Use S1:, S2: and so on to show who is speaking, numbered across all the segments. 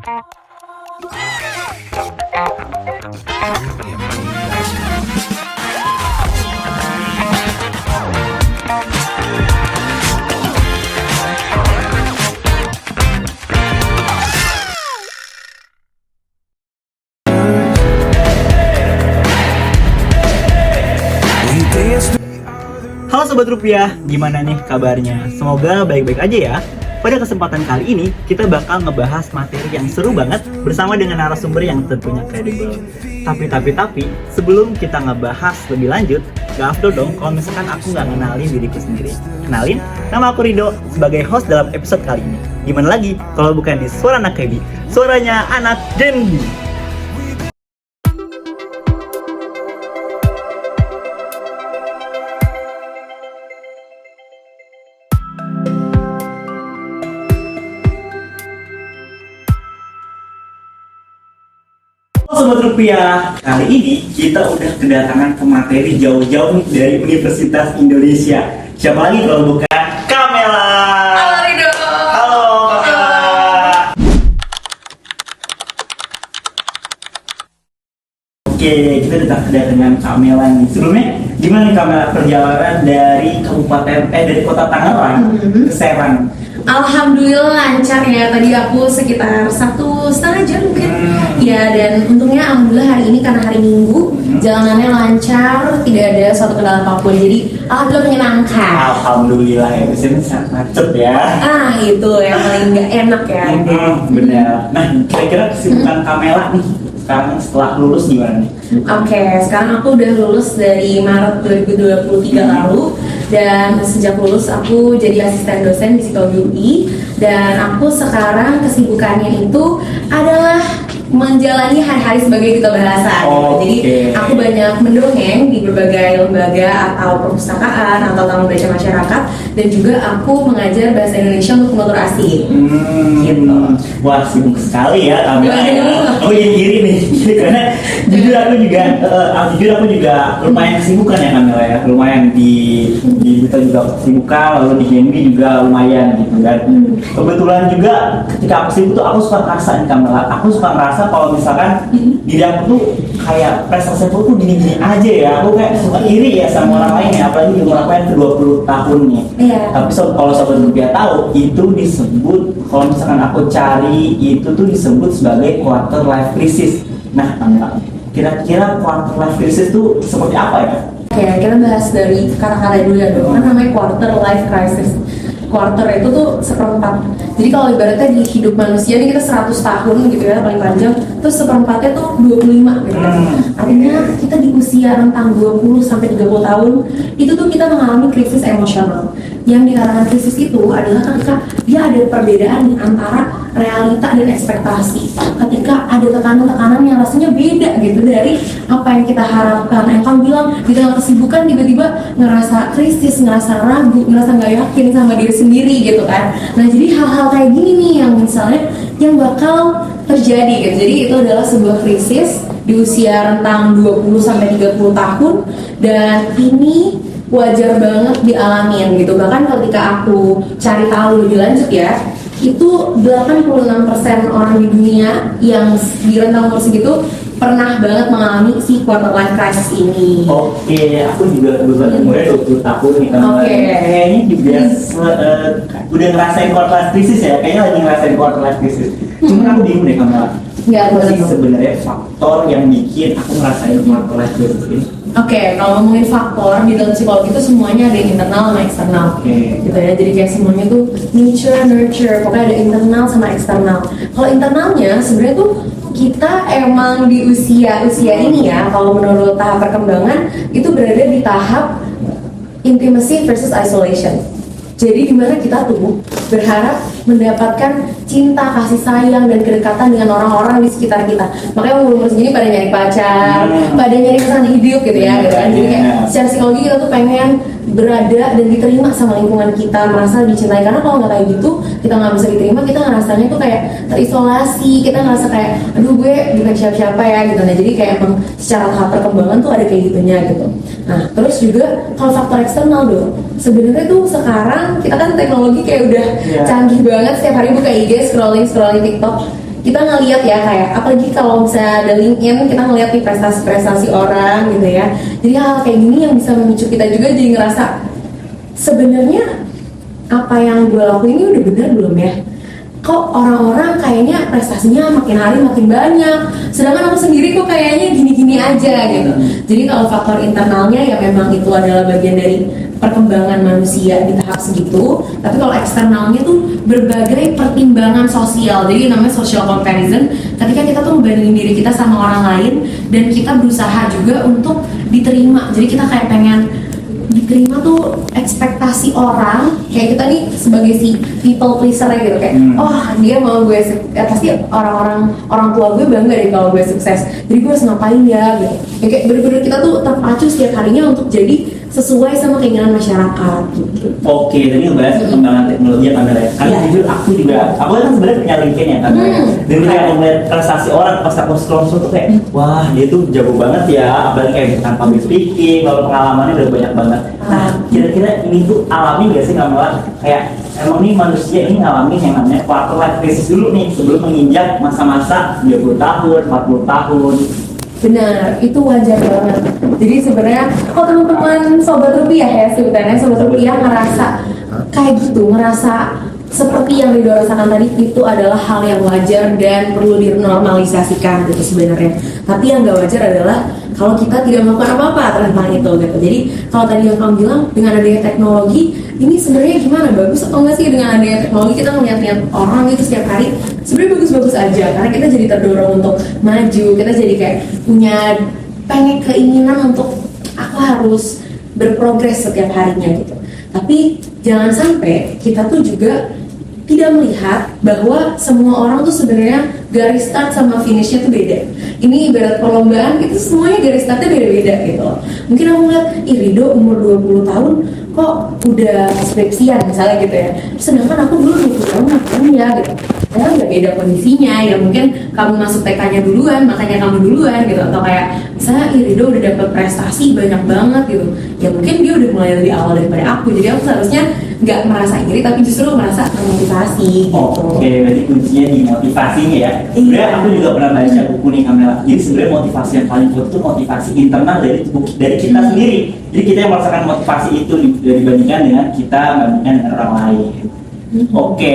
S1: Halo Sobat Rupiah, gimana nih kabarnya? Semoga baik-baik aja ya. Pada kesempatan kali ini, kita bakal ngebahas materi yang seru banget bersama dengan narasumber yang tentunya kredibel. Tapi, sebelum kita ngebahas lebih lanjut, gak afdol dong kalau misalkan aku nggak ngenalin diriku sendiri. Kenalin, nama aku Rido sebagai host dalam episode kali ini. Gimana lagi kalau bukan di Suara Anak KB, suaranya anak Gen Z. Sobat Rupiah, kali ini kita udah kedatangan pemateri jauh-jauh nih dari Universitas Indonesia. Siapa lagi kalau bukan Kamela?
S2: Halo Rido.
S1: Halo Kamela. Oke, kita udah kedatangan Kamela nih. Sebelumnya, gimana nih Kamela perjalanan dari dari kota Tangerang ke Serang?
S2: Alhamdulillah lancar ya. Tadi aku sekitar 1,5 jam mungkin. Ya, dan untungnya alhamdulillah hari ini karena hari Minggu jalanannya lancar, tidak ada suatu kendala apapun. Jadi alhamdulillah menyenangkan.
S1: Alhamdulillah ya, biasanya sangat macet ya.
S2: Itu yang paling nggak enak ya.
S1: Benar. Nah, kira-kira kesibukan Kamela nih sekarang setelah lulus gimana nih?
S2: Oke, sekarang aku udah lulus dari Maret 2023 lalu. Dan sejak lulus aku jadi asisten dosen di Psikologi UI. Dan aku sekarang kesibukannya itu adalah menjalani hari-hari sebagai duta bahasa. Jadi aku banyak mendongeng di berbagai lembaga atau perpustakaan atau taman baca masyarakat, dan juga aku mengajar bahasa Indonesia untuk penutur asing. Gitu.
S1: Wah, sibuk sekali ya Kamela. Aku jadi iri nih, karena jujur aku juga lumayan kesibukan ya Kamela ya. Lumayan di kita juga kesibukan, lalu di Genbi juga lumayan gitu kan. Kebetulan juga ketika aku sibuk tuh aku suka ngerasa nih Kamela. Aku suka ngerasa kalau misalkan diri aku tuh kayak prestasi aku tuh gini-gini aja ya. Aku kayak suka iri ya sama orang lain ya, apalagi di umur aku yang ke-20 tahun nih. Tapi kalau Sobat Rupiah tahu, itu disebut, kalau misalkan aku cari, itu tuh disebut sebagai quarter life crisis. Nah, kira-kira quarter life crisis tuh seperti apa ya?
S2: Oke, kita bahas dari kata-kata dulu ya dong. Kan namanya quarter life crisis. Quarter itu tuh seperempat. Jadi kalau ibaratnya di hidup manusia ini kita 100 tahun gitu ya, paling panjang, terus seperempatnya tuh 25 gitu kan. Artinya kita di usia rentang 20 sampai 30 tahun itu tuh kita mengalami krisis emosional. Yang dikatakan krisis itu adalah ketika dia ada perbedaan antara realita dan ekspektasi. Ketika ada tekanan-tekanan yang rasanya beda gitu dari apa yang kita harapkan. Yang kamu bilang di tengah kesibukan tiba-tiba ngerasa krisis, ngerasa ragu, ngerasa nggak yakin sama diri sendiri gitu kan. Nah, jadi hal-hal kayak gini nih yang misalnya yang bakal terjadi gitu. Jadi itu adalah sebuah krisis di usia rentang 20 sampai 30 tahun, dan ini wajar banget dialamin gitu. Bahkan ketika aku cari tahu lebih lanjut ya, itu 86% orang di dunia yang di rentang umur segitu pernah banget mengalami si quarter life crisis ini.
S1: Oke, aku juga kebetulan umurnya 20 tahun nih Kamela. Kayaknya juga udah ngerasain quarter life crisis ya. Kayaknya lagi ngerasain quarter life crisis. Cuma aku bingung deh Kamela. Apa sih sebenarnya faktor yang bikin aku ngerasain quarter life crisis ini?
S2: Oke, kalau ngomongin faktor di dalam psikologi itu semuanya ada yang internal sama eksternal, gitu ya. Jadi kayak semuanya tuh nature, nurture, pokoknya ada internal sama eksternal. Kalau internalnya sebenarnya tuh kita emang di usia ini ya, kalau menurut tahap perkembangan itu berada di tahap intimacy versus isolation. Jadi dimana kita tuh berharap mendapatkan cinta, kasih sayang, dan kedekatan dengan orang-orang di sekitar kita. Makanya umur segini pada nyari pacar, pada nyari kesan hidup gitu ya, gitu kan. Jadi kayak secara psikologi kita tuh pengen berada dan diterima sama lingkungan kita, merasa dicintai. Karena kalau nggak kayak gitu, kita nggak bisa diterima, kita ngerasanya tuh kayak terisolasi, kita ngerasa kayak aduh gue bukan siapa-siapa ya gitu. Nah, jadi kayak emang secara tahap perkembangan tuh ada kayak gitunya gitu. Nah, terus juga kalau faktor eksternal dong, sebenarnya tuh sekarang kita kan teknologi kayak udah canggih banget, setiap hari buka IG, scrolling TikTok. kita ngelihat ya kayak apalagi kalau misalnya ada LinkedIn kita ngelihat nih prestasi-prestasi orang gitu ya. Jadi hal kayak gini yang bisa memicu kita juga jadi ngerasa sebenarnya apa yang gue lakuin ini udah benar belum ya? Kok orang-orang kayaknya prestasinya makin hari makin banyak, sedangkan aku sendiri kok kayaknya gini-gini aja gitu. Jadi kalau faktor internalnya ya memang itu adalah bagian dari perkembangan manusia di tahap segitu, tapi kalau eksternalnya tuh berbagai pertimbangan sosial, jadi namanya social comparison. Ketika kita tuh membandingin diri kita sama orang lain dan kita berusaha juga untuk diterima, jadi kita kayak pengen diterima tuh ekspektasi orang, kayak kita nih sebagai si people pleaser gitu kayak oh dia mau gue pasti orang tua gue bangga deh kalau gue sukses, jadi gue harus ngapain ya gitu. Ya, kayak bener-bener kita tuh terpacu setiap harinya untuk jadi sesuai sama keinginan masyarakat gitu.
S1: Oke, tadi ngebahas perkembangan teknologi ya Kamera ya. Karena jujur aku kan sebenarnya punya LinkedIn ya Kamera. Dan ketika aku melihat prestasi orang pas aku scroll tuh kayak wah dia tuh jago banget ya, apalagi kayak tentang public speaking, kalau pengalamannya udah banyak banget. Nah kira-kira ini tuh alami gak sih Kamera? Kayak emang nih manusia ini ngalamin yang namanya quarter life crisis dulu nih sebelum menginjak masa-masa 30 tahun, 40 tahun.
S2: Benar, itu wajar banget. Jadi sebenarnya kalau teman-teman sobat rupiah ya sebutannya sobat rupiah ngerasa kayak gitu, ngerasa seperti yang Ridho rasakan tadi itu adalah hal yang wajar dan perlu dinormalisasikan gitu sebenarnya. Tapi yang gak wajar adalah kalau kita tidak melakukan apa-apa tentang itu gitu. Jadi kalau tadi yang kamu bilang dengan adanya teknologi ini sebenarnya gimana, bagus atau enggak sih dengan adanya teknologi kita melihat orang itu setiap hari sebenarnya bagus-bagus aja karena kita jadi terdorong untuk maju, kita jadi kayak punya pengen keinginan untuk aku harus berprogres setiap harinya gitu. Tapi jangan sampai kita tuh juga tidak melihat bahwa semua orang tuh sebenarnya garis start sama finishnya tuh beda. Ini ibarat perlombaan, itu semuanya garis startnya beda-beda gitu. Mungkin aku ngeliat, Ridho umur 20 tahun kok udah skripsian misalnya gitu ya. Sedangkan aku dulu 20 tahun ngapain ya gitu. Karena udah beda kondisinya, ya mungkin kamu masuk TK-nya duluan, makanya kamu duluan gitu. Atau kayak misalnya Ridho udah dapet prestasi banyak banget gitu. Ya mungkin dia udah mulai lebih awal daripada aku. Jadi aku seharusnya nggak merasa iri, tapi justru merasa termotivasi gitu.
S1: Oke, berarti kuncinya di motivasinya ya. Sebenarnya aku juga pernah baca buku nih Kamera. Jadi sebenarnya motivasi yang paling kuat itu motivasi internal dari kita sendiri. Jadi kita yang merasakan motivasi itu dibandingkan dengan kita membandingkan dengan orang lain. Oke,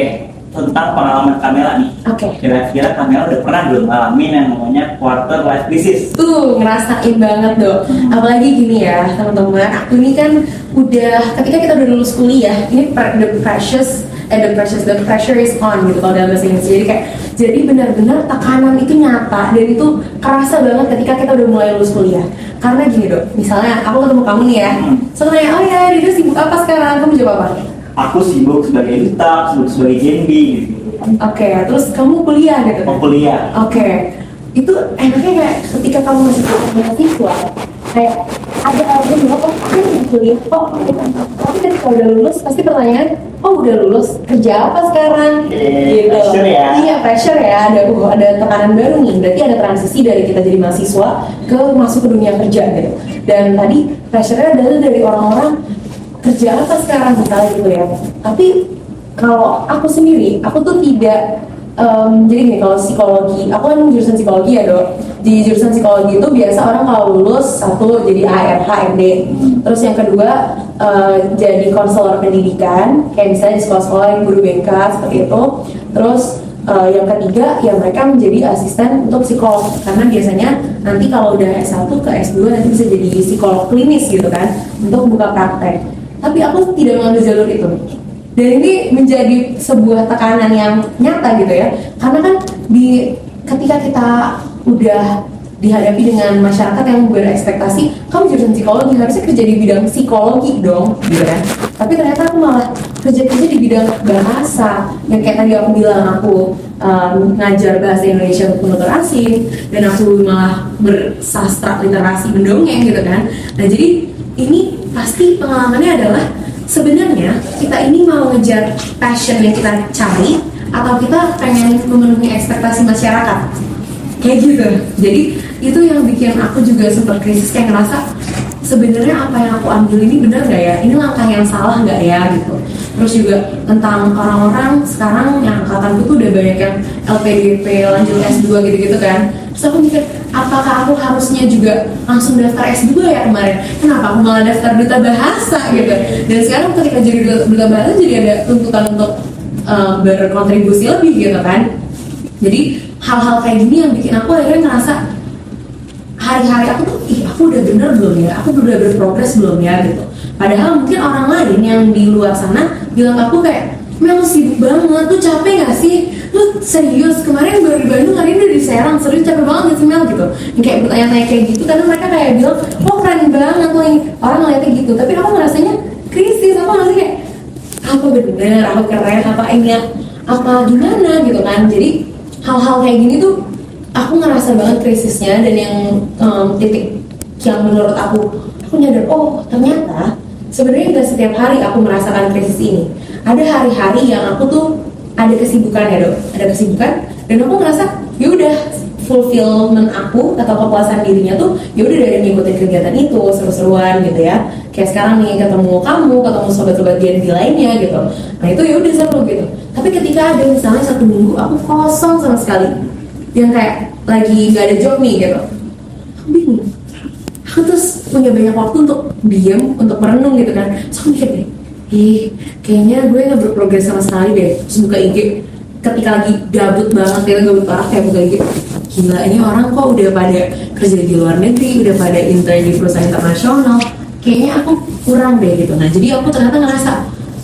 S1: tentang pengalaman Kamera nih.
S2: Oke.
S1: Kira-kira Kamera udah pernah belum ngalamin yang namanya quarter life crisis?
S2: Tuh ngerasain banget dong. Apalagi gini ya teman-teman, aku ini kan udah ketika kita udah lulus kuliah, ini the pressure is on gitu kalau dalam bahasa Inggris. Jadi benar-benar tekanan itu nyata dan itu kerasa banget ketika kita udah mulai lulus kuliah. Karena gini dok, misalnya aku ketemu kamu nih ya, soalnya oh ya Ridho sibuk apa sekarang? Kamu jawab apa?
S1: Aku sibuk sebagai duta, sibuk sebagai JNB gitu.
S2: Oke, terus kamu kuliah gitu kan?
S1: Kuliah.
S2: Oke, itu enaknya kayak ketika kamu masih mahasiswa, kayak ada aja juga kok aku masih kuliah kok gitu. Tapi ketika udah lulus pasti pertanyaan, oh udah lulus kerja apa sekarang? Gitu.
S1: Pressure ya.
S2: Iya pressure ya, ada tekanan baru nih. Berarti ada transisi dari kita jadi mahasiswa ke masuk ke dunia kerja gitu. Dan tadi pressure-nya adalah dari orang-orang kerja apa sekarang misalnya gitu ya. Tapi kalau aku sendiri, aku tuh tidak jadi gini, kalau psikologi, aku kan jurusan psikologi ya dok. Di jurusan psikologi itu biasa orang kalau lulus satu jadi AR, HRD. Terus yang kedua jadi konselor pendidikan, kayak misalnya di sekolah-sekolah yang guru BK seperti itu. Terus yang ketiga ya mereka menjadi asisten untuk psikolog, karena biasanya nanti kalau udah S1 ke S2 nanti bisa jadi psikolog klinis gitu kan, untuk buka praktek. Tapi aku tidak mengambil jalur itu. Dan ini menjadi sebuah tekanan yang nyata gitu ya. Karena kan ketika kita udah dihadapi dengan masyarakat yang berekspektasi, kamu jurusan psikologi harusnya kerja di bidang psikologi dong, gitu kan. Tapi ternyata aku malah kerja di bidang bahasa. Yang kayak tadi aku bilang, aku ngajar bahasa Indonesia untuk penutur asing, dan aku malah bersastra literasi mendongeng gitu kan. Nah jadi ini pasti pengalamannya adalah sebenarnya kita ini mau ngejar passion yang kita cari atau kita pengen memenuhi ekspektasi masyarakat kayak gitu. Jadi itu yang bikin aku juga sempat krisis, kayak ngerasa sebenarnya apa yang aku ambil ini benar nggak ya, ini langkah yang salah nggak ya gitu. terus juga tentang orang-orang sekarang yang angkatanku tuh udah banyak yang LPDP lanjut S2 gitu-gitu kan. Terus aku mikir, apakah aku harusnya juga langsung daftar S2 ya kemarin? Kenapa aku malah daftar duta bahasa gitu? Dan sekarang ketika jadi duta bahasa jadi ada tuntutan untuk berkontribusi lebih gitu kan. Jadi hal-hal kayak gini yang bikin aku akhirnya ngerasa hari-hari aku tuh, aku udah bener belum ya? Aku udah berprogres belum ya gitu. Padahal mungkin orang lain yang di luar sana bilang ke aku kayak, Mel lu sibuk banget, lu capek gak sih? Lu serius, kemarin baru di Bandung, hari ini udah di Serang, serius capek banget gak sih Mel gitu. Yang kayak bertanya-tanya kayak gitu, karena mereka kayak bilang, oh keren banget lo, orang ngeliatnya gitu. Tapi aku ngerasanya krisis, aku ngerasa kayak, apa bener, apa keren, apa ini, apa gimana gitu kan. Jadi hal-hal kayak gini tuh, aku ngerasa banget krisisnya. Dan yang titik yang menurut aku nyadar, oh ternyata sebenarnya nggak setiap hari aku merasakan krisis ini. Ada hari-hari yang aku tuh ada kesibukan ya dok, ada kesibukan, dan aku ngerasa ya udah fulfillment aku atau kepuasan dirinya tuh ya udah dari ngikutin kegiatan itu seru-seruan gitu ya. Kayak sekarang nih ketemu kamu, ketemu sobat-sobat D&D lainnya gitu. Nah itu ya udah seru gitu. Tapi ketika ada misalnya 1 minggu aku kosong sama sekali, yang kayak lagi nggak ada job nih gitu, aku bingung. Aku terus punya banyak waktu untuk diam, untuk merenung gitu kan. Terus aku mikir deh, kayaknya gue gak berprogres sama sekali deh. Terus buka IG, ketika lagi gabut banget, gabut parah kayak buka IG, gila ini orang kok udah pada kerja di luar negeri, udah pada intern di perusahaan internasional, kayaknya aku kurang deh gitu. Nah jadi aku ternyata ngerasa,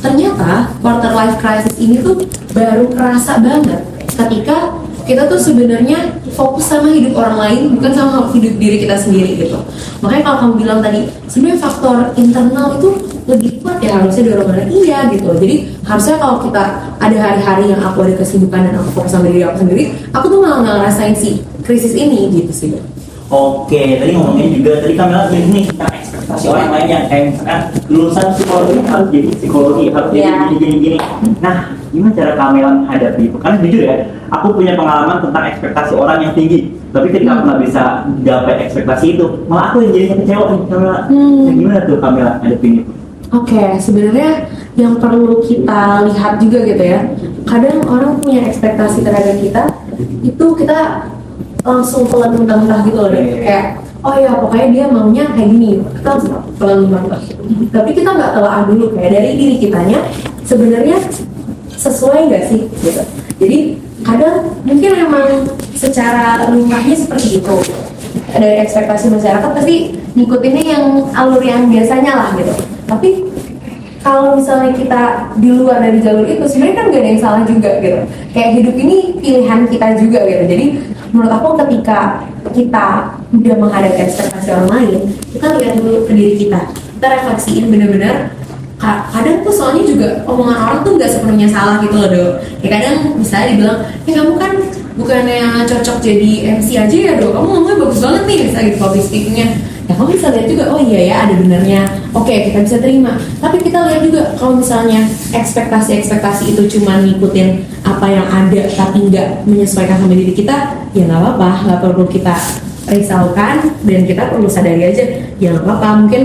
S2: ternyata quarter life crisis ini tuh baru kerasa banget ketika kita tuh sebenarnya fokus sama hidup orang lain, bukan sama hidup diri kita sendiri gitu. Makanya kalau kamu bilang tadi, sebenarnya faktor internal itu lebih kuat ya, harusnya dorongannya iya gitu. Jadi harusnya kalau kita ada hari-hari yang aku ada kesibukan dan aku fokus sama diri aku sendiri, aku tuh malah nggak ngerasain si krisis ini gitu sih.
S1: Oke, tadi ngomongin juga, tadi Kamila bilang nih tentang ekspektasi orang lain yang kayak misalkan lulusan psikologi harus jadi psikologi, harus jadi gini-gini. Nah, gimana cara Kamila menghadapi itu? Karena jujur ya, aku punya pengalaman tentang ekspektasi orang yang tinggi, tapi ketika aku nggak bisa gapai ekspektasi itu, malah aku yang jadinya kecewa nih Kamila. Nah, gimana tuh Kamila hadapin itu?
S2: Oke, sebenarnya yang perlu kita lihat juga gitu ya, kadang orang punya ekspektasi terhadap kita, itu kita langsung pelan mentah-mentah gitu loh deh. Kayak, oh ya pokoknya dia maunya kayak gini, kita langsung pelan mentah. Tapi kita nggak telaah dulu kayak dari diri kitanya sebenarnya sesuai nggak sih gitu. Jadi kadang mungkin memang secara lumrahnya seperti itu, dari ekspektasi masyarakat pasti ngikutinnya yang alur yang biasanya lah gitu. Tapi kalau misalnya kita di luar dari jalur itu, sebenarnya kan gak ada yang salah juga gitu. Kayak hidup ini pilihan kita juga gitu. Jadi menurut aku ketika kita udah menghadapi ekspektasi orang lain, kita lihat dulu ke diri kita refleksiin bener-bener. Kadang tuh soalnya juga omongan orang tuh gak sepenuhnya salah gitu loh dok. Ya kadang misalnya dibilang, ya kamu kan bukannya cocok jadi MC aja ya dok, kamu ngomongnya bagus banget nih misalnya gitu public speakingnya. Ya kamu bisa lihat juga, oh iya ya ada benernya, oke kita bisa terima. Tapi kita lihat juga kalau misalnya ekspektasi itu cuma ngikutin apa yang ada tapi nggak menyesuaikan sama diri kita, ya nggak apa-apa, nggak perlu kita risaukan, dan kita perlu sadari aja, ya nggak apa-apa, mungkin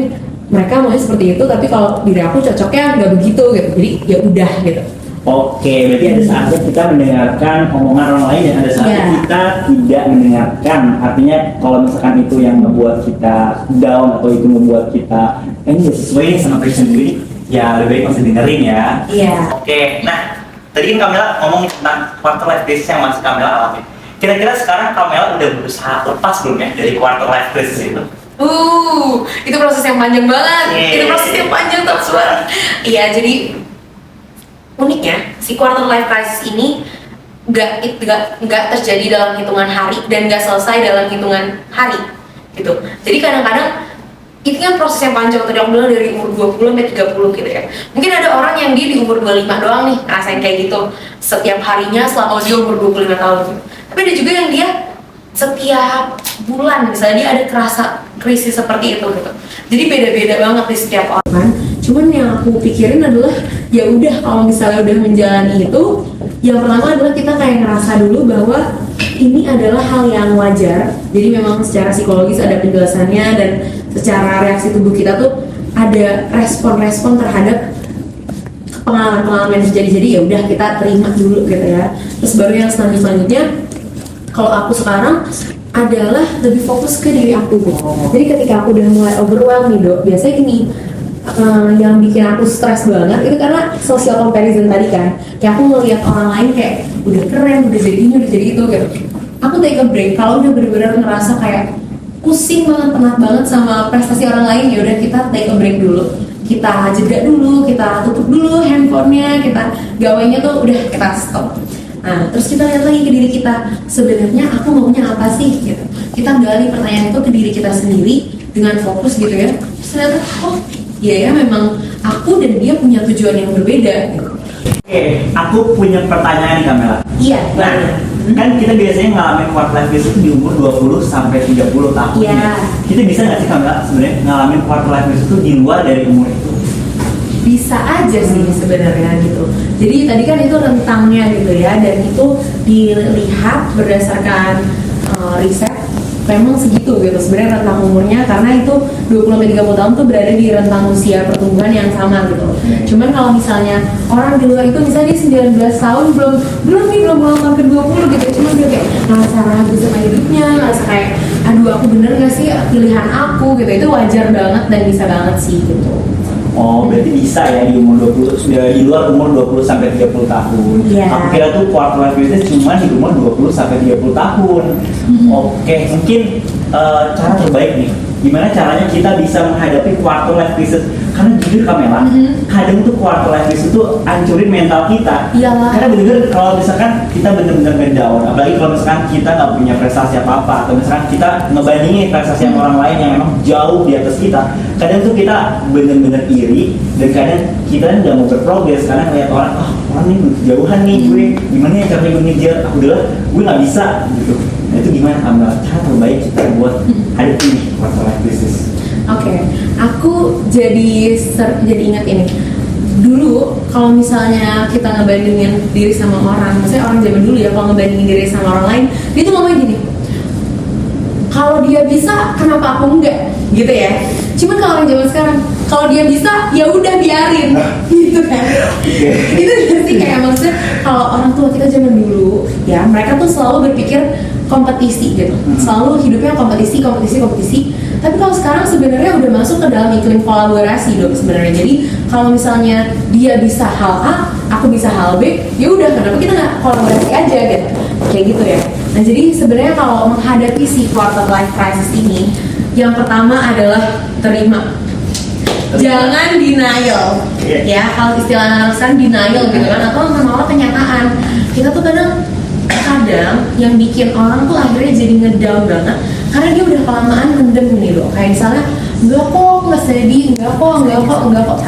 S2: mereka maunya seperti itu, tapi kalau diri aku cocoknya nggak begitu gitu, jadi ya udah gitu.
S1: Oke, berarti ada saatnya kita mendengarkan omongan orang lain dan ada saatnya kita tidak mendengarkan. Artinya kalau misalkan itu yang membuat kita down atau itu membuat kita ini nggak sesuai sama passion gue, ya lebih baik masih dengerin ya.
S2: Iya.
S1: Oke, nah tadi kan Kamila ngomongin tentang quarter life crisis yang masih Kamila alami. Kira-kira sekarang Kamila udah berusaha lepas belum ya dari quarter life crisis itu?
S2: Itu proses yang panjang banget. Itu proses yang panjang teman. Iya, jadi uniknya si quarter life crisis ini nggak terjadi dalam hitungan hari dan nggak selesai dalam hitungan hari gitu. Jadi kadang-kadang itu kan proses yang panjang, tadi aku bilang dari umur 20 sampai 30 gitu ya. Mungkin ada orang yang dia di umur 25 doang nih ngerasain kayak gitu setiap harinya selama dia umur 25 tahun gitu. Tapi ada juga yang dia setiap bulan misalnya dia ada kerasa krisis seperti itu gitu. Jadi beda-beda banget di setiap orang. Cuman yang aku pikirin adalah ya udah kalau misalnya udah menjalani itu, yang pertama adalah kita kayak ngerasa dulu bahwa ini adalah hal yang wajar. Jadi memang secara psikologis ada penjelasannya, dan secara reaksi tubuh kita tuh ada respon-respon terhadap pengalaman-pengalaman yang terjadi, ya udah kita terima dulu gitu ya. Terus baru yang selanjutnya, kalau aku sekarang adalah lebih fokus ke diri aku. Jadi ketika aku udah mulai overwhelmed nih Dok, biasanya gini, yang bikin aku stres banget itu karena social comparison tadi kan. Kayak aku ngeliat orang lain kayak udah keren, udah jadi ini, udah jadi itu gitu. Aku take a break kalau udah bener-bener ngerasa kayak pusing banget, penat banget sama prestasi orang lain, ya udah kita take a break dulu. Kita jeda dulu, kita tutup dulu handphonenya, kita gawainya tuh udah kita stop. Nah, terus kita lihat lagi ke diri kita, sebenarnya aku maunya apa sih gitu. Kita gali pertanyaan itu ke diri kita sendiri dengan fokus gitu ya. Terus ternyata, oh iya ya memang aku dan dia punya tujuan yang berbeda gitu.
S1: Oke, aku punya pertanyaan nih Kamela.
S2: Iya.
S1: Nah, kan kita biasanya ngalamin quarter life crisis itu di umur 20 sampai 30 tahun.
S2: Iya.
S1: Kita bisa nggak sih Kamela sebenarnya ngalamin quarter life crisis itu di luar dari umur itu?
S2: Bisa aja sih sebenarnya gitu. Jadi tadi kan itu rentangnya gitu ya, dan itu dilihat berdasarkan riset memang segitu gitu sebenarnya rentang umurnya, karena itu 20-30 tahun tuh berada di rentang usia pertumbuhan yang sama gitu. Cuman kalau misalnya orang di luar itu misalnya dia 19 tahun belum tahun ke 20 gitu, cuma dia kayak ngerasa ragu sama hidupnya, ngerasa kayak aduh aku bener gak sih pilihan aku gitu, itu wajar banget dan bisa banget sih gitu.
S1: Oh, berarti bisa ya di umur 20, sudah di luar umur 20 sampai 30 tahun.
S2: Iya.
S1: Aku kira tuh quarter life crisis cuma di umur 20 sampai 30 tahun. Oke, mungkin cara terbaik nih. Gimana caranya kita bisa menghadapi quarter life crisis? Karena jujur Kamela, kadang tuh quarter life crisis tuh hancurin mental kita.
S2: Iyalah.
S1: Karena bener-bener kalau misalkan kita bener-bener ngedown, apalagi kalau misalkan kita nggak punya prestasi apa-apa, atau misalkan kita ngebandingin prestasi yang orang lain yang memang jauh di atas kita, kadang tuh kita bener-bener iri, dan kadang kita nggak mau berprogres karena ngeliat orang, orang ini jauhan nih gue, gimana ya caranya gue ngejar, aku udah gue nggak bisa gitu. Nah itu gimana Kamela? Cara terbaik kita buat hadapi nih quarter life crisis?
S2: Oke, aku jadi ingat ini. Dulu kalau misalnya kita ngebandingin diri sama orang, maksudnya orang zaman dulu ya, kalau ngebandingin diri sama orang lain, dia tuh ngomong gini, kalau dia bisa, kenapa aku enggak? Gitu ya. Cuman kalau orang zaman sekarang, kalau dia bisa, ya udah biarin, gitu kan. Itu sih kayak maksudnya kalau orang tua kita zaman dulu, ya mereka tuh selalu berpikir kompetisi gitu, selalu hidupnya kompetisi. Tapi kalau sekarang sebenarnya udah masuk ke dalam iklim kolaborasi dong sebenarnya. Jadi kalau misalnya dia bisa hal A, aku bisa hal B, ya udah kenapa kita nggak kolaborasi aja gitu, kayak gitu ya. Nah jadi sebenarnya kalau menghadapi si quarter life crisis ini, yang pertama adalah terima. Jangan denial, ya kalau istilah sekarang denial gitu kan, atau menolak kenyataan. Kita tuh kadang yang bikin orang tuh akhirnya jadi ngedown banget karena dia udah kelamaan mendem nih loh. Kayak misalnya enggak kok, nggak steady, enggak kok, kayak enggak kok,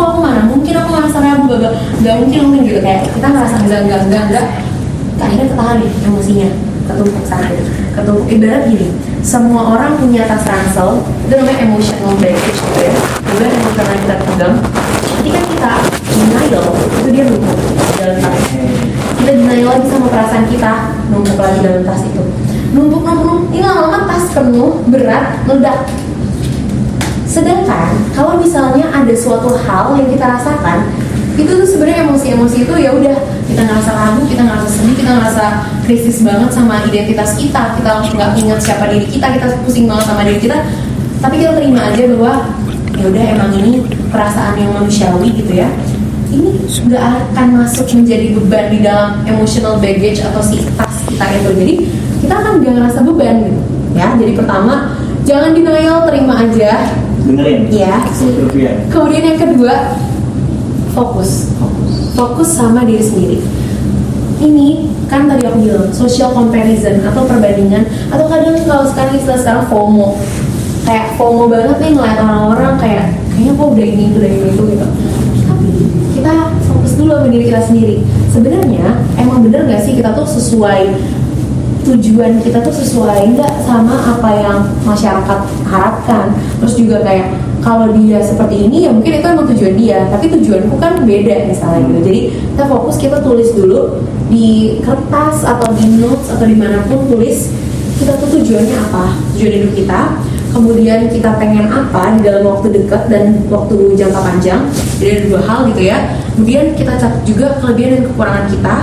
S2: aku mana mungkin, aku ngerasa ragu, enggak mungkin gitu, kayak kita ngerasa enggak, akhirnya ketahan nih emosinya, ketumpuk sana, ketumpuk. Ibarat gini, semua orang punya tas ransel, itu namanya emotional baggage gitu ya, juga yang karena kita pegang. Ketika kita denial, itu dia numpuk dalam tas. Kita denial lagi sama perasaan kita, numpuk lagi dalam tas itu. Numpuk, ini lama-lama tas penuh, berat, meledak. Sedangkan kalau misalnya ada suatu hal yang kita rasakan, itu tuh sebenarnya emosi-emosi itu ya udah, kita ngerasa ragu, kita ngerasa sedih, kita ngerasa krisis banget sama identitas kita nggak ingat siapa diri kita pusing banget sama diri kita. Tapi kita terima aja bahwa ya udah, emang ini perasaan yang manusiawi gitu ya. Ini nggak akan masuk menjadi beban di dalam emotional baggage atau si tas kita itu. Jadi kita akan nggak ngerasa beban gitu ya. Jadi pertama, jangan denial, terima aja,
S1: dengerin
S2: ya. Kemudian yang kedua, fokus sama diri sendiri. Ini kan tadi aku bilang social comparison atau perbandingan, atau kadang kalau sekarang FOMO, kayak FOMO banget nih ngeliat orang-orang kayaknya kok udah ini itu gitu. Tapi kita fokus dulu sama diri kita sendiri. Sebenarnya emang bener gak sih kita tuh sesuai tujuan kita tuh sesuai nggak sama apa yang masyarakat harapkan? Terus juga kayak kalau dia seperti ini ya mungkin itu emang tujuan dia, tapi tujuanku kan beda misalnya gitu. Jadi kita fokus, kita tulis dulu di kertas atau di notes atau dimanapun, tulis kita tuh tujuannya apa, tujuan hidup kita, kemudian kita pengen apa di dalam waktu dekat dan waktu jangka panjang. Jadi ada dua hal gitu ya. kemudian kita catat juga kelebihan dan kekurangan kita,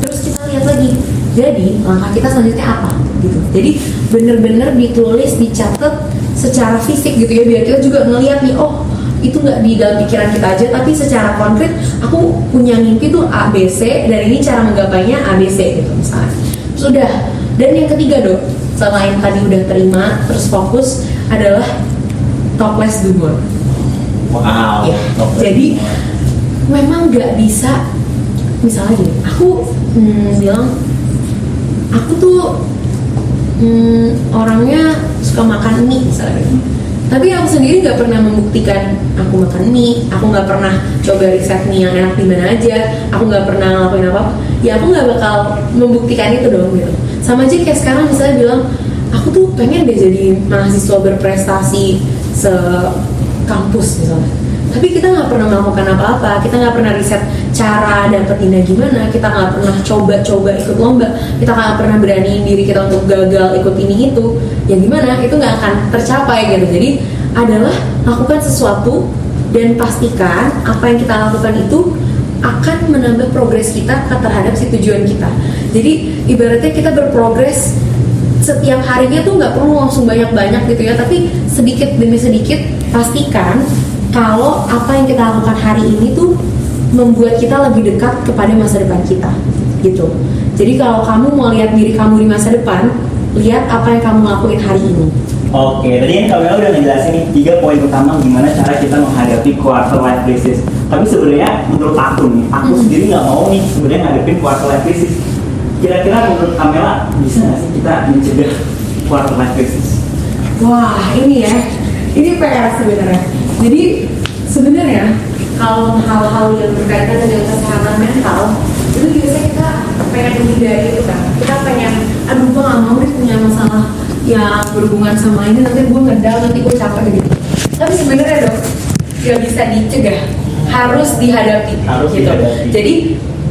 S2: terus kita lihat lagi, jadi langkah kita selanjutnya apa gitu. Jadi bener-bener ditulis, dicatat secara fisik gitu ya, biar kita juga ngeliat nih, oh itu nggak di dalam pikiran kita aja, tapi secara konkret aku punya mimpi tuh A, B, C, dan ini cara menggapainya A, B, C gitu misalnya. Sudah. Dan yang ketiga dok, selain tadi udah terima terus fokus, adalah talk less do more.
S1: Wow.
S2: Ya, jadi memang nggak bisa, misalnya gini, aku bilang aku tuh orangnya suka makan mie misalnya gitu. Tapi aku sendiri nggak pernah membuktikan aku makan mie, aku nggak pernah coba riset mie yang enak di mana aja, aku nggak pernah ngelakuin apa, ya aku nggak bakal membuktikan itu dong gitu. Sama aja kayak sekarang misalnya bilang, aku tuh pengen deh jadi mahasiswa berprestasi sekampus misalnya. Tapi kita nggak pernah melakukan apa-apa, kita nggak pernah riset cara dapetinnya gimana, kita nggak pernah coba-coba ikut lomba, kita nggak pernah beraniin diri kita untuk gagal ikut ini itu, ya gimana, itu nggak akan tercapai gitu. Jadi adalah lakukan sesuatu dan pastikan apa yang kita lakukan itu akan menambah progres kita terhadap si tujuan kita. Jadi ibaratnya kita berprogres setiap harinya tuh nggak perlu langsung banyak-banyak gitu ya, tapi sedikit demi sedikit pastikan kalau apa yang kita lakukan hari ini tuh membuat kita lebih dekat kepada masa depan kita gitu. Jadi kalau kamu mau lihat diri kamu di masa depan, lihat apa yang kamu lakuin hari ini.
S1: Oke, tadi kan Kamela udah ngejelasin nih 3 poin utama gimana cara kita menghadapi quarter life crisis. Tapi sebenarnya menurut aku nih, aku sendiri nggak mau nih sebenarnya ngadepin quarter life crisis. Kira-kira menurut Kamela bisa nggak sih kita mencegah quarter life crisis?
S2: Wah, ini ya, ini PR sebenarnya. Jadi sebenarnya kalau hal-hal yang berkaitan dengan kesehatan mental itu biasanya kita pengen menghindari itu kan. Kita pengen, aduh gue gak mau deh punya masalah yang berhubungan sama ini, nanti gue ngedown, nanti gue capek gitu. Tapi sebenarnya dok, gak bisa dicegah, harus dihadapi. Gitu. Jadi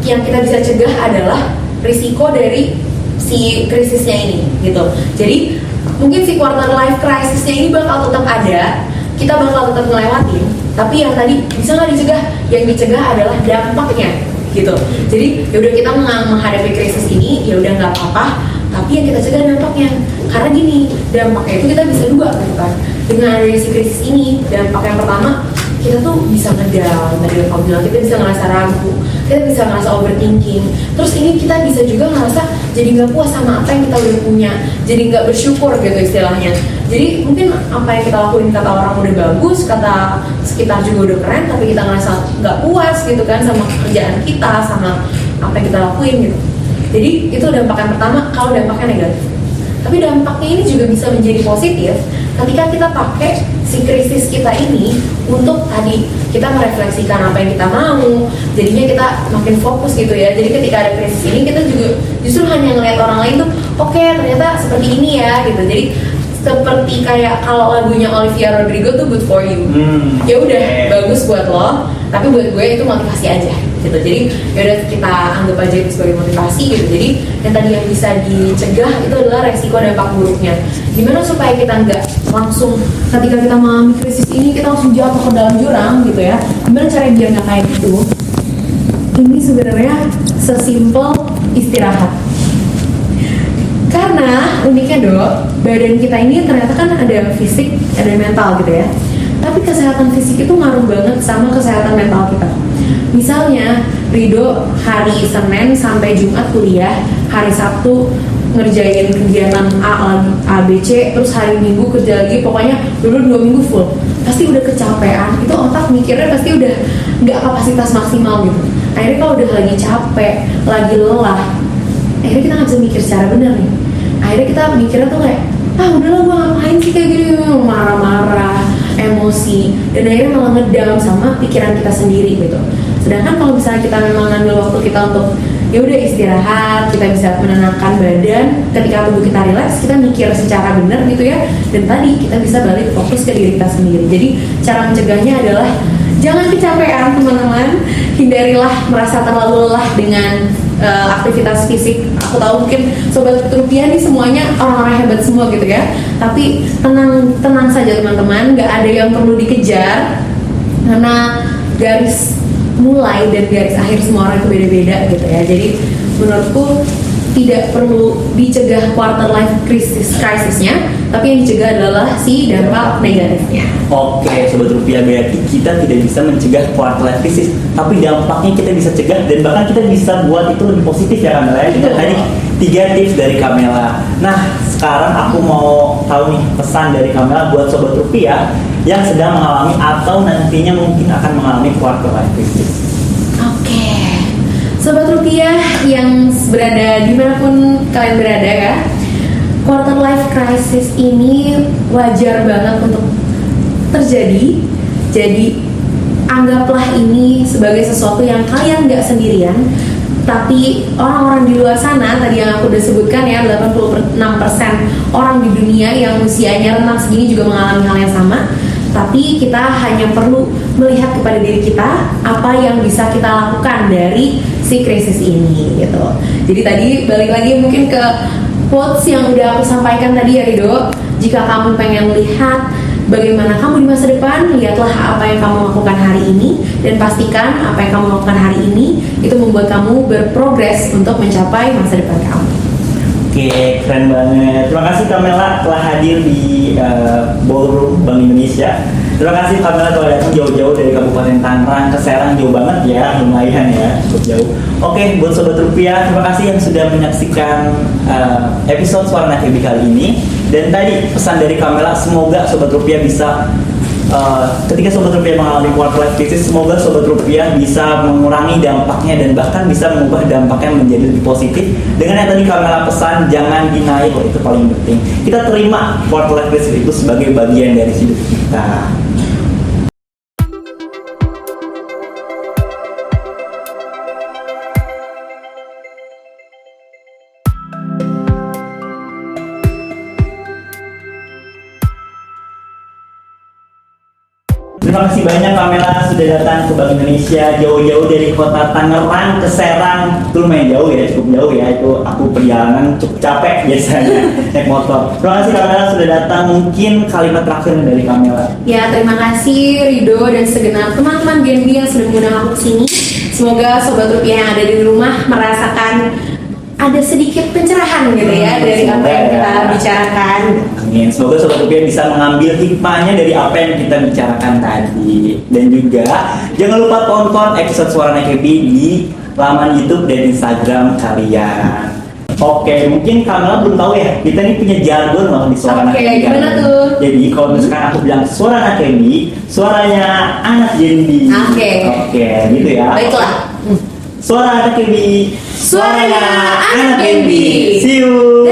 S2: yang kita bisa cegah adalah risiko dari si krisisnya ini gitu. Jadi mungkin si quarter life crisisnya ini bakal tetap ada, kita bakal tetap ngelewatin, tapi yang tadi bisa nggak dicegah? Yang dicegah adalah dampaknya gitu. Jadi ya udah kita menghadapi krisis ini, ya udah nggak apa-apa, tapi yang kita cegah dampaknya. Karena gini, dampaknya itu kita bisa dua gitu kan. Dengan adanya si krisis ini, dampak yang pertama, kita tuh bisa ngedown, tadi yang kamu bilang, kita bisa ngerasa ragu, kita bisa ngerasa overthinking. Terus ini kita bisa juga ngerasa jadi nggak puas sama apa yang kita udah punya, jadi nggak bersyukur gitu istilahnya. Jadi mungkin apa yang kita lakuin kata orang udah bagus, kata sekitar juga udah keren, tapi kita ngerasa nggak puas gitu kan sama pekerjaan kita, sama apa yang kita lakuin gitu. Jadi itu dampak yang pertama kalau dampaknya negatif. Tapi dampaknya ini juga bisa menjadi positif ketika kita pakai si krisis kita ini untuk tadi kita merefleksikan apa yang kita mau, jadinya kita makin fokus gitu ya. Jadi ketika ada krisis ini kita juga justru hanya ngelihat orang lain tuh, oke, ternyata seperti ini ya gitu. Jadi seperti kayak kalau lagunya Olivia Rodrigo tuh Good For You, ya udah bagus buat lo, tapi buat gue itu motivasi aja gitu. Jadi ya udah kita anggap aja itu sebagai motivasi gitu. Jadi yang tadi yang bisa dicegah itu adalah resiko dampak buruknya. Gimana supaya kita nggak langsung ketika kita mengalami krisis ini kita langsung jatuh ke dalam jurang gitu ya? Gimana cara biar nggak kayak gitu? Ini sebenarnya sesimpel istirahat. Karena uniknya dok, badan kita ini ternyata kan ada fisik, ada mental gitu ya. Tapi kesehatan fisik itu ngaruh banget sama kesehatan mental kita. Misalnya, Rido hari Senin sampai Jumat kuliah, hari Sabtu ngerjain kegiatan A, B, C, terus hari Minggu kerja lagi, pokoknya dulu 2 minggu full. Pasti udah kecapean, itu otak mikirnya pasti udah nggak kapasitas maksimal gitu. Akhirnya kalau udah lagi capek, lagi lelah, akhirnya kita nggak bisa mikir secara benar nih. Akhirnya kita mikirnya tuh kayak, udahlah gue ngapain sih kayak gini, marah-marah, emosi, dan akhirnya malah ngedam sama pikiran kita sendiri gitu. Sedangkan kalau misalnya kita memang ngambil waktu kita untuk ya udah istirahat, kita bisa menenangkan badan, ketika tubuh kita rileks, kita mikir secara benar gitu ya, dan tadi kita bisa balik fokus ke diri kita sendiri. Jadi cara mencegahnya adalah jangan kecapean teman-teman, hindarilah merasa terlalu lelah dengan aktivitas fisik. Aku tahu mungkin sobat rupiah nih semuanya orang-orang hebat semua gitu ya, tapi tenang saja teman-teman, nggak ada yang perlu dikejar karena garis mulai dan garis akhir semua orang itu beda-beda gitu ya. Jadi menurutku tidak perlu dicegah quarter life crisisnya, tapi yang dicegah adalah si dampak negatifnya.
S1: Oke, Sobat Rupiah, berarti kita tidak bisa mencegah quarter life crisis, tapi dampaknya kita bisa cegah dan bahkan kita bisa buat itu lebih positif ya Kamela. Kita tadi 3 tips dari Kamela. Nah, sekarang aku mau tahu nih pesan dari Kamela buat Sobat Rupiah yang sedang mengalami atau nantinya mungkin akan mengalami quarter life crisis.
S2: Oke, Sobat Rupiah yang berada dimanapun kalian berada ya, quarter life crisis ini wajar banget untuk terjadi. Jadi anggaplah ini sebagai sesuatu yang kalian nggak sendirian, tapi orang-orang di luar sana tadi yang aku udah sebutkan ya, 86% orang di dunia yang usianya rentang segini juga mengalami hal yang sama. Tapi kita hanya perlu melihat kepada diri kita apa yang bisa kita lakukan dari si krisis ini gitu. Jadi tadi balik lagi mungkin ke quotes yang udah aku sampaikan tadi ya Rido. Jika kamu pengen lihat bagaimana kamu di masa depan, lihatlah apa yang kamu lakukan hari ini dan pastikan apa yang kamu lakukan hari ini itu membuat kamu berprogres untuk mencapai masa depan kamu.
S1: Oke, keren banget. Terima kasih Kamela telah hadir di Ballroom Bank Indonesia. Terima kasih Kamela telah datang jauh-jauh dari Kabupaten Tangerang ke Serang, jauh banget ya, lumayan ya, cukup jauh. Oke, buat Sobat Rupiah, terima kasih yang sudah menyaksikan episode Suara Anak Hebi kali ini. Dan tadi pesan dari Kamela, semoga Sobat Rupiah bisa ketika Sobat Rupiah mengalami quarter life crisis, semoga Sobat Rupiah bisa mengurangi dampaknya dan bahkan bisa mengubah dampaknya menjadi lebih positif. Dengan yang tadi Kamela pesan, jangan denial, itu paling penting. Kita terima quarter life crisis itu sebagai bagian dari hidup kita. Terima kasih banyak Kamela sudah datang ke Bank Indonesia jauh-jauh dari kota Tangerang ke Serang. Itu lumayan jauh ya, cukup jauh ya. Itu aku perjalanan cukup capek biasanya naik motor. Terima kasih Kamela sudah datang. Mungkin kalimat terakhir dari Kamela.
S2: Ya, terima kasih Rido dan segenap teman-teman Genbi yang sudah mengundang aku ke sini. Semoga Sobat Rupiah yang ada di rumah merasakan ada sedikit pencerahan gitu ya dari apa yang kita bicarakan.
S1: Amin. Semoga Sobat Rupiah bisa mengambil hikmahnya dari apa yang kita bicarakan tadi. Dan juga jangan lupa tonton episode Suara Anak Hebi di laman YouTube dan Instagram kalian. Oke, mungkin Kamela belum tahu ya, kita ini punya jargon loh di Suara Anak Hebi.
S2: Gimana tuh?
S1: Jadi kalau misalkan aku bilang Suara Anak Hebi, suaranya anak Genbi. Oke, gitu ya.
S2: Baiklah.
S1: Suara Anak Hebi,
S2: Suaranya anak Genbi.
S1: See you.